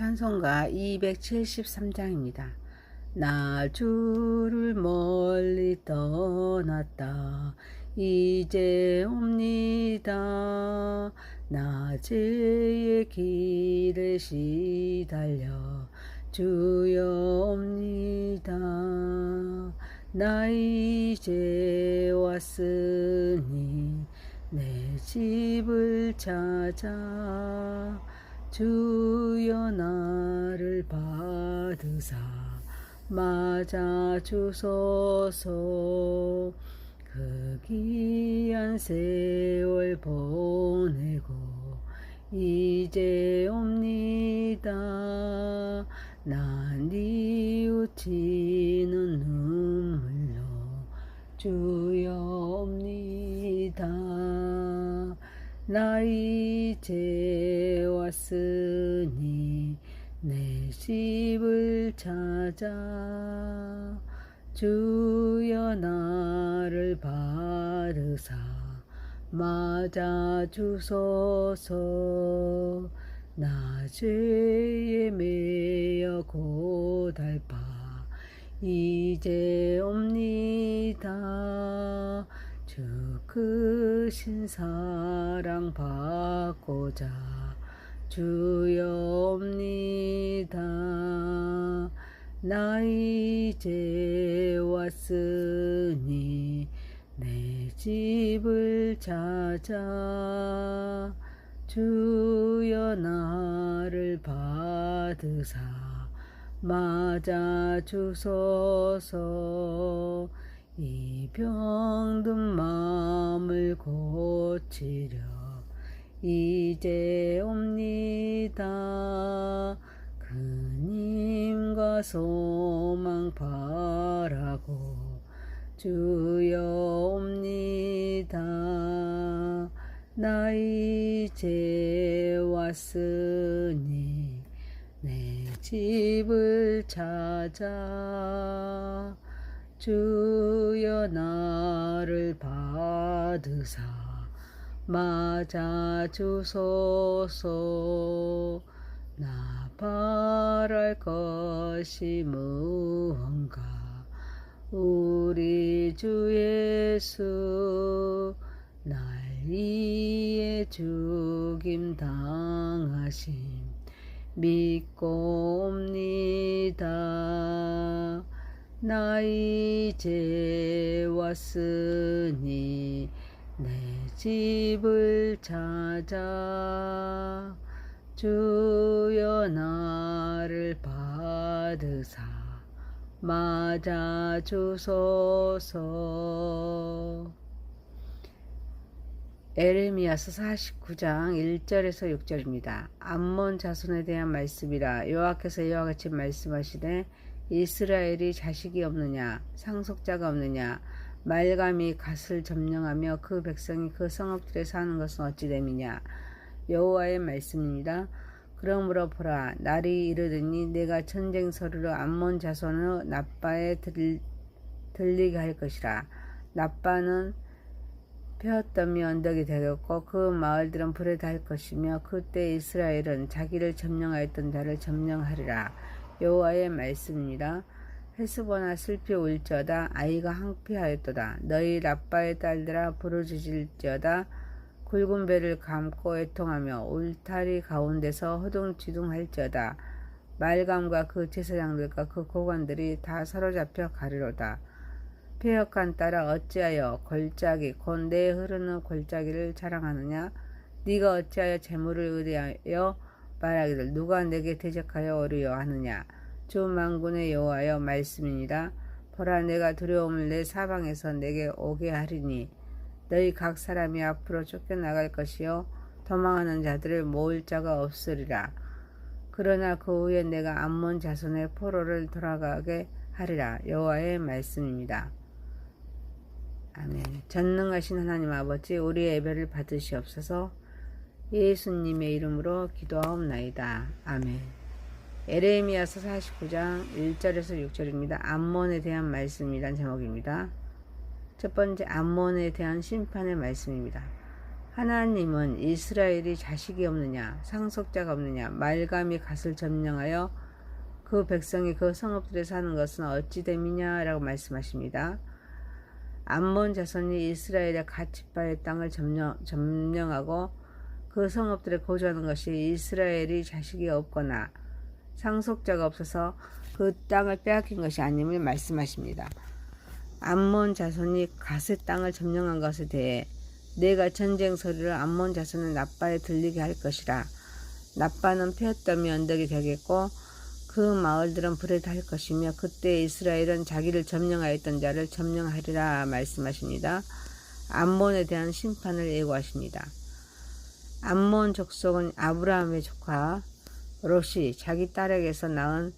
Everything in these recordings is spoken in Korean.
찬송가 273장입니다. 나 주를 멀리 떠났다 이제 옵니다. 나 죄의 길에 시달려 주여 옵니다. 나 이제 왔으니 내 집을 찾아 주여 나를 받으사 맞아 주소서. 그 귀한 세월 보내고 이제 옵니다. 난 뉘우치는 눈물로 주여 옵니다. 나 이제 왔으니 내 집을 찾아 주여 나를 받으사 맞아 주소서. 나 죄에 매여 고달파 이제 옵니다. 주 크신 사랑 받고자 주여 옵니다. 나 이제 왔으니 내 집을 찾아 주여 나를 받으사 맞아 주소서. 이 병든 마음을 고치려 이제 옵니다. 그님과 소망 바라고 주여 옵니다. 나 이제 왔으니 내 집을 찾아 주여 나를 받으사 맞아 주소서. 나 바랄 것이 무언가 우리 주 예수 날 위해 죽임 당하심 믿고 옵니다. 나 이제 왔으니 내 집을 찾아 주여 나를 받으사 맞아 주소서. 에레미야서 49장 1절에서 6절입니다. 암몬 자손에 대한 말씀이라. 여호와께서 이와 같이 말씀하시되 이스라엘이 자식이 없느냐 상속자가 없느냐 말감이 갓을 점령하며 그 백성이 그 성읍들에 사는 것은 어찌 됨이냐. 여호와의 말씀입니다. 그러므로 보라 날이 이르더니 내가 전쟁 서류로 암몬 자손을 납바에 들리게 할 것이라. 납바는 폐허더미 언덕이 되겠고 그 마을들은 불에 닿을 것이며 그때 이스라엘은 자기를 점령하였던 자를 점령하리라. 여호와의 말씀입니다. 헤스보나 슬피 울지어다 아이가 항피하였도다. 너희 랍바의 딸들아 부르짖을지어다. 굵은 배를 감고 애통하며 울타리 가운데서 허둥지둥할지어다. 말감과 그 제사장들과 그 고관들이 다 사로잡혀 가리로다. 폐역한 딸아 어찌하여 골짜기 곧 내 흐르는 골짜기를 자랑하느냐. 네가 어찌하여 재물을 의뢰하여 말하기를 누가 내게 대적하여 오르려 하느냐. 주 만군의 여호와여 말씀이니라. 보라 내가 두려움을 내 사방에서 내게 오게 하리니 너희 각 사람이 앞으로 쫓겨나갈 것이요 도망하는 자들을 모을 자가 없으리라. 그러나 그 후에 내가 암몬 자손의 포로를 돌아가게 하리라. 여호와의 말씀입니다. 아멘. 전능하신 하나님 아버지 우리의 예배를 받으시옵소서. 예수님의 이름으로 기도하옵나이다. 아멘. 에레미야서 49장 1절에서 6절입니다. 암몬에 대한 말씀이란 제목입니다. 첫 번째 암몬에 대한 심판의 말씀입니다. 하나님은 이스라엘이 자식이 없느냐, 상속자가 없느냐, 말감이 갓을 점령하여 그 백성이 그 성읍들에 사는 것은 어찌 됨이냐 라고 말씀하십니다. 암몬 자손이 이스라엘의 갓 지파의 땅을 점령하고 그 성읍들에 거주하는 것이 이스라엘이 자식이 없거나 상속자가 없어서 그 땅을 빼앗긴 것이 아님을 말씀하십니다. 암몬 자손이 갓의 땅을 점령한 것에 대해 내가 전쟁 소리를 암몬 자손의 납바에 들리게 할 것이라. 납바는 폐허더미 언덕이 되겠고 그 마을들은 불에 탈 것이며 그때 이스라엘은 자기를 점령하였던 자를 점령하리라 말씀하십니다. 암몬에 대한 심판을 예고하십니다. 암몬 족속은 아브라함의 조카 롯이 자기 딸에게서 낳은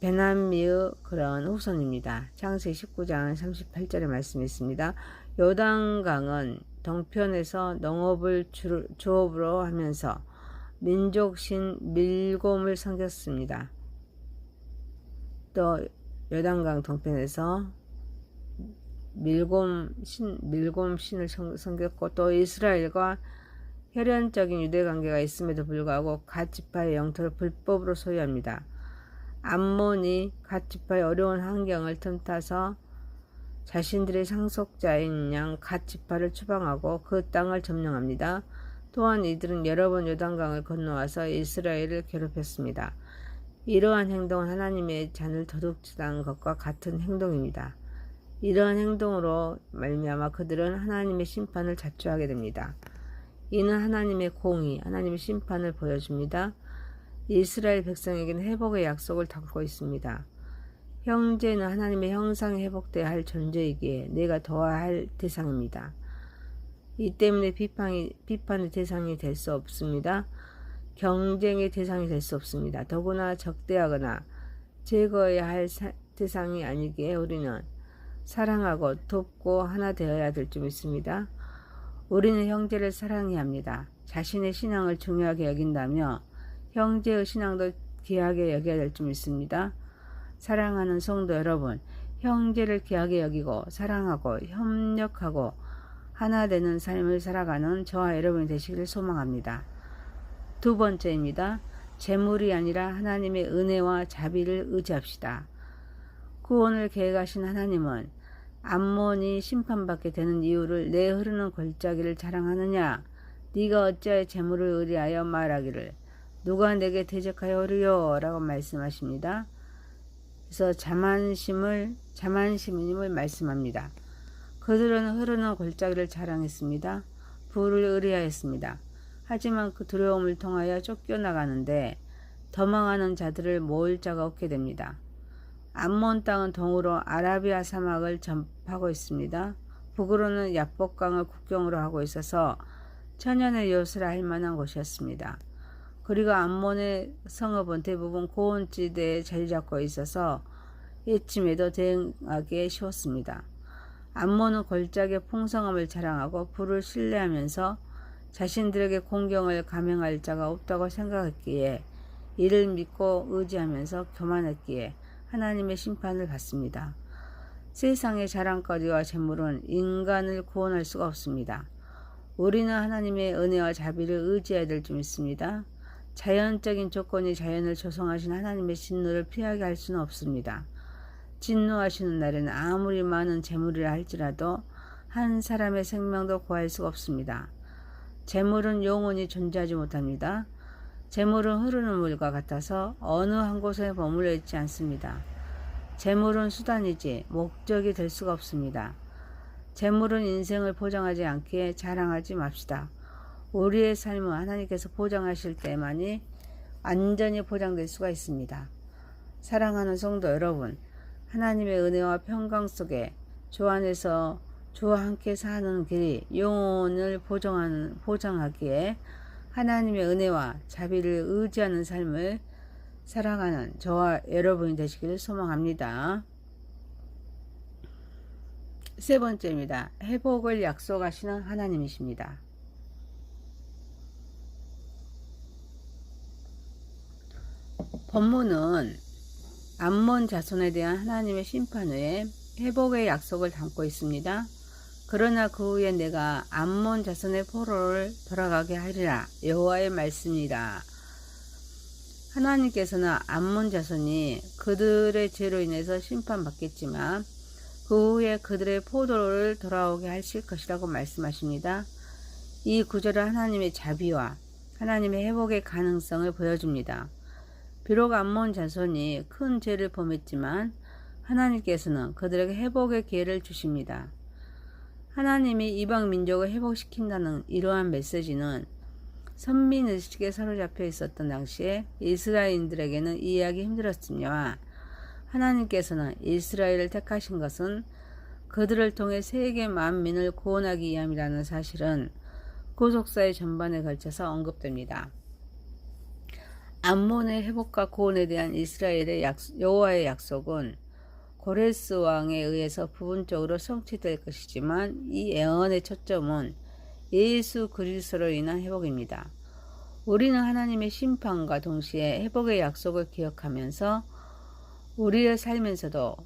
베나미의 그런 후손입니다. 창세기 19장 38절의 말씀이 있습니다. 요단강은 동편에서 농업을 주업으로 하면서 민족신 밀곰을 섬겼습니다. 또 요단강 동편에서 밀곰신을 섬겼고 또 이스라엘과 혈연적인 유대관계가 있음에도 불구하고 갓 지파의 영토를 불법으로 소유합니다. 암몬이 갓 지파의 어려운 환경을 틈타서 자신들의 상속자인 양 갓 지파를 추방하고 그 땅을 점령합니다. 또한 이들은 여러 번 요단강을 건너와서 이스라엘을 괴롭혔습니다. 이러한 행동은 하나님의 잔을 도둑질한 것과 같은 행동입니다. 이러한 행동으로 말미암아 그들은 하나님의 심판을 자초하게 됩니다. 이는 하나님의 공의, 하나님의 심판을 보여줍니다. 이스라엘 백성에게는 회복의 약속을 담고 있습니다. 형제는 하나님의 형상에 회복되어야 할 존재이기에 내가 도와야 할 대상입니다. 이 때문에 비판의 대상이 될 수 없습니다. 경쟁의 대상이 될 수 없습니다. 더구나 적대하거나 제거해야 할 대상이 아니기에 우리는 사랑하고 돕고 하나 되어야 될 줄 믿습니다. 우리는 형제를 사랑해야 합니다. 자신의 신앙을 중요하게 여긴다며 형제의 신앙도 귀하게 여겨야 될 줄 믿습니다. 사랑하는 성도 여러분, 형제를 귀하게 여기고 사랑하고 협력하고 하나 되는 삶을 살아가는 저와 여러분이 되시기를 소망합니다. 두 번째입니다. 재물이 아니라 하나님의 은혜와 자비를 의지합시다. 구원을 계획하신 하나님은 암몬이 심판받게 되는 이유를 내 흐르는 골짜기를 자랑하느냐, 네가 어찌하여 재물을 의리하여 말하기를 누가 내게 대적하여오리요 라고 말씀하십니다. 그래서 자만심임을 말씀합니다. 그들은 흐르는 골짜기를 자랑했습니다. 부를 의리하였습니다. 하지만 그 두려움을 통하여 쫓겨나가는데 도망하는 자들을 모을 자가 없게 됩니다. 암몬 땅은 동으로 아라비아 사막을 접하고 있습니다. 북으로는 야복강을 국경으로 하고 있어서 천연의 요새라 할 만한 곳이었습니다. 그리고 암몬의 성읍은 대부분 고원지대에 자리 잡고 있어서 이쯤에도 대응하기 쉬웠습니다. 암몬은 골짜기의 풍성함을 자랑하고 불을 신뢰하면서 자신들에게 공경을 감행할 자가 없다고 생각했기에 이를 믿고 의지하면서 교만했기에 하나님의 심판을 받습니다. 세상의 자랑거리와 재물은 인간을 구원할 수가 없습니다. 우리는 하나님의 은혜와 자비를 의지해야 될 줄 믿습니다. 자연적인 조건이 자연을 조성하신 하나님의 진노를 피하게 할 수는 없습니다. 진노하시는 날에는 아무리 많은 재물이라 할지라도 한 사람의 생명도 구할 수가 없습니다. 재물은 영원히 존재하지 못합니다. 재물은 흐르는 물과 같아서 어느 한 곳에 머물러 있지 않습니다. 재물은 수단이지 목적이 될 수가 없습니다. 재물은 인생을 보장하지 않기에 자랑하지 맙시다. 우리의 삶은 하나님께서 보장하실 때만이 완전히 보장될 수가 있습니다. 사랑하는 성도 여러분, 하나님의 은혜와 평강 속에 주 안에서 주와 함께 사는 길이 영혼을 보장하기에 하나님의 은혜와 자비를 의지하는 삶을 살아가는 저와 여러분이 되시기를 소망합니다. 세 번째입니다. 회복을 약속하시는 하나님이십니다. 본문은 암몬 자손에 대한 하나님의 심판 후에 회복의 약속을 담고 있습니다. 그러나 그 후에 내가 암몬 자손의 포로를 돌아가게 하리라. 여호와의 말씀이라. 하나님께서는 암몬 자손이 그들의 죄로 인해서 심판받겠지만 그 후에 그들의 포로를 돌아오게 하실 것이라고 말씀하십니다. 이 구절은 하나님의 자비와 하나님의 회복의 가능성을 보여줍니다. 비록 암몬 자손이 큰 죄를 범했지만 하나님께서는 그들에게 회복의 기회를 주십니다. 하나님이 이방 민족을 회복시킨다는 이러한 메시지는 선민의식에 사로잡혀 있었던 당시에 이스라엘인들에게는 이해하기 힘들었으며 하나님께서는 이스라엘을 택하신 것은 그들을 통해 세계 만민을 구원하기 위함이라는 사실은 구속사의 전반에 걸쳐서 언급됩니다. 암몬의 회복과 구원에 대한 이스라엘의 여호와의 약속은 고레스 왕에 의해서 부분적으로 성취될 것이지만 이 예언의 초점은 예수 그리스도로 인한 회복입니다. 우리는 하나님의 심판과 동시에 회복의 약속을 기억하면서 우리의 삶에서도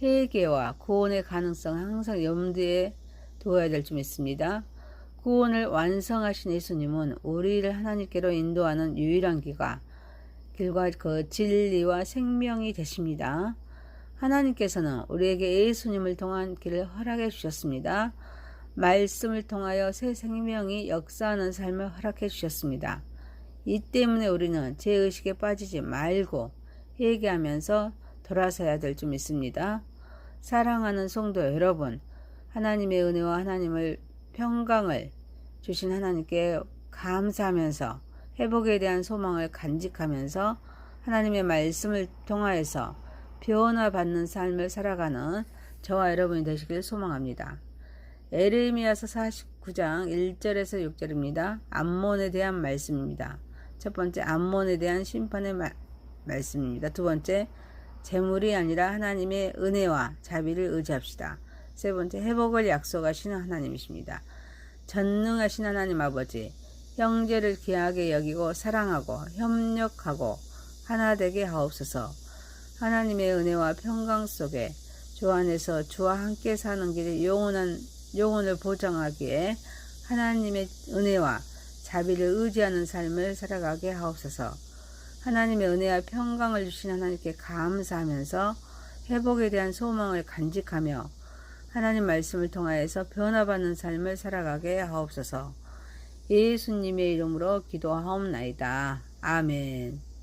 회개와 구원의 가능성을 항상 염두에 두어야 될 줄 믿습니다. 구원을 완성하신 예수님은 우리를 하나님께로 인도하는 유일한 길과 그 진리와 생명이 되십니다. 하나님께서는 우리에게 예수님을 통한 길을 허락해 주셨습니다. 말씀을 통하여 새 생명이 역사하는 삶을 허락해 주셨습니다. 이 때문에 우리는 죄의식에 빠지지 말고 회개하면서 돌아서야 될 줄 믿습니다. 사랑하는 성도 여러분, 하나님의 은혜와 하나님의 평강을 주신 하나님께 감사하면서 회복에 대한 소망을 간직하면서 하나님의 말씀을 통하여서 변화받는 삶을 살아가는 저와 여러분이 되시길 소망합니다. 에레미야서 49장 1절에서 6절입니다. 암몬에 대한 말씀입니다. 첫 번째, 암몬에 대한 심판의 말씀입니다. 두 번째, 재물이 아니라 하나님의 은혜와 자비를 의지합시다. 세 번째, 회복을 약속하시는 하나님이십니다. 전능하신 하나님 아버지, 형제를 귀하게 여기고 사랑하고 협력하고 하나 되게 하옵소서. 하나님의 은혜와 평강 속에 주 안에서 주와 함께 사는 길이 영혼을 보장하기에 하나님의 은혜와 자비를 의지하는 삶을 살아가게 하옵소서. 하나님의 은혜와 평강을 주신 하나님께 감사하면서 회복에 대한 소망을 간직하며 하나님 말씀을 통하여서 변화받는 삶을 살아가게 하옵소서. 예수님의 이름으로 기도하옵나이다. 아멘.